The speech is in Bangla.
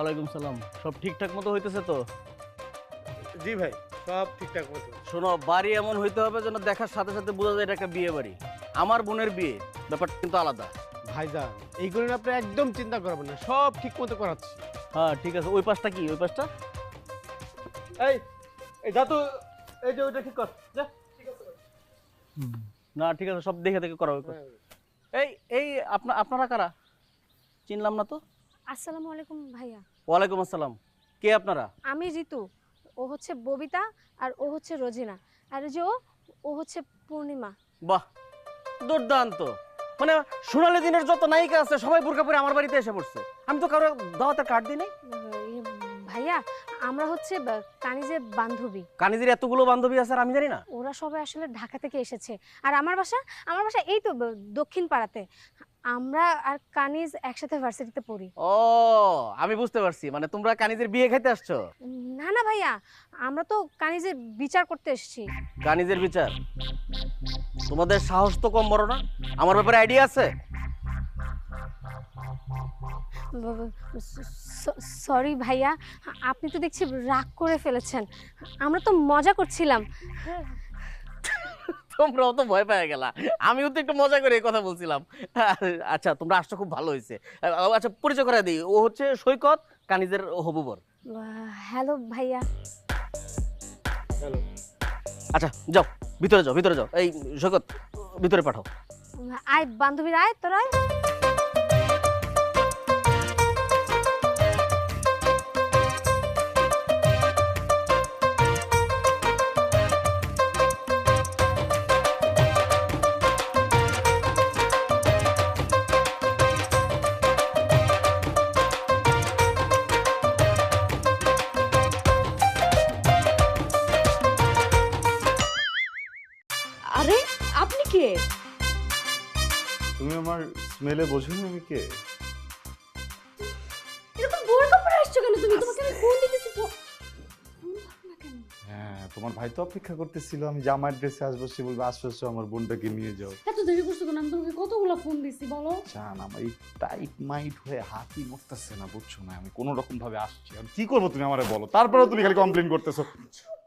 ওয়ালাইকুম সালাম। সব ঠিকঠাক মতো হইতেছে তো? জি ভাই, সব ঠিকঠাক মতো। শোনো, বাড়ি এমন হইতে হবে যেন দেখার সাথে সাথে বোঝা যায় এটা একটা বিয়ে বাড়ি। আমার বোনের বিয়ে, ব্যাপারটা কিন্তু আলাদা। ভাইজান, এইগুলো নিয়ে আপনি একদম চিন্তা করবেন না, সব ঠিক মতো করাচ্ছি। হ্যাঁ ঠিক আছে। ওই পাশটা কি? ওই পাশটা এই এই যা তো, এই যে ওইটা ঠিক কর যা। ঠিক আছে ভাই। না, ঠিক আছে, সব দেখে দেখে করা হবে। এই এই আপনারা কারা? চিনলাম না তো। আসসালামু আলাইকুম ভাইয়া। ওয়ালাইকুম আসসালাম। কে আপনারা? আমি ঋতু, ও হচ্ছে ববিতা, আর ও হচ্ছে রোজিনা, আর এই যে ও হচ্ছে পূর্ণিমা। বাহ, দুর্দান্ত। মানে সোনালী দিনের যত নায়িকা আছে সবাই বোরকা পরে আমার বাড়িতে এসে পড়ছে। আমি তো কারো দাওয়াতের কার্ড দিই নাই। ভাইয়া, আমরা হচ্ছে কানিজের বান্ধবী। কানিজের এতগুলো বান্ধবী আছে আর আমি জানি না? ওরা সবাই আসলে ঢাকা থেকে এসেছে। আর আমার বাসা এই তো দক্ষিণ পাড়াতে। আমরা আর কানিজ একসাথে ভার্সিটিতে পড়ি। ও, আমি বুঝতে পারছি, মানে তোমরা কানিজের বিয়ে খাইতে আসছো। না না ভাইয়া, আমরা তো কানিজের বিচার করতে এসেছি। কানিজের বিচার? তোমাদের সাহস তো কম বড় না। আমার ব্যাপারে আইডিয়া আছে? সরি ভাইয়া, আপনি তো দেখছি রাগ করে ফেলেছেন। আমরা তো মজা করছিলাম। তোমরাও তো ভয় পেয়ে গেলা। আমিও তো একটু মজা করে এই কথা বলছিলাম। আচ্ছা, তোমরা আসছো, খুব ভালো হয়েছে। আচ্ছা, পরিচয় করে দিই। ও হচ্ছে সৈকত, কানিজের হবু বর। হ্যালো ভাইয়া। হ্যালো। আচ্ছা যাও, ভিতরে যাও, ভিতরে যাও। এই সৈকত, ভিতরে পাঠাও। আয় বান্ধবীর, আয় তোর আয়। আরে আপনি কে? তুমি আমার স্মেলে বোঝোনি আমি কে? এরকম বোরকা পরে আসছো কেন তুমি? তোমাকে আমি ফোন দিতেছি তো। ফোন ধরো না কেন? হ্যাঁ, তোমার ভাই তো অপেক্ষা করতেছিল আমি জামার ড্রেসে আসবো, সে বলবে আসো আসো আমার বোনটাকে নিয়ে যাও। এত দেরি করছো কেন? আমি তোমাকে কতগুলো ফোন দিছি বলো। জান, আমার এই টাইট মাইট হয়ে হাতই নড়তেছে না, বুঝছো না? আমি কোনো রকম ভাবে আসছি, আর কি করবো তুমি আমারে বলো, তারপরেও তুমি খালি কমপ্লেন করতেছো। চুপ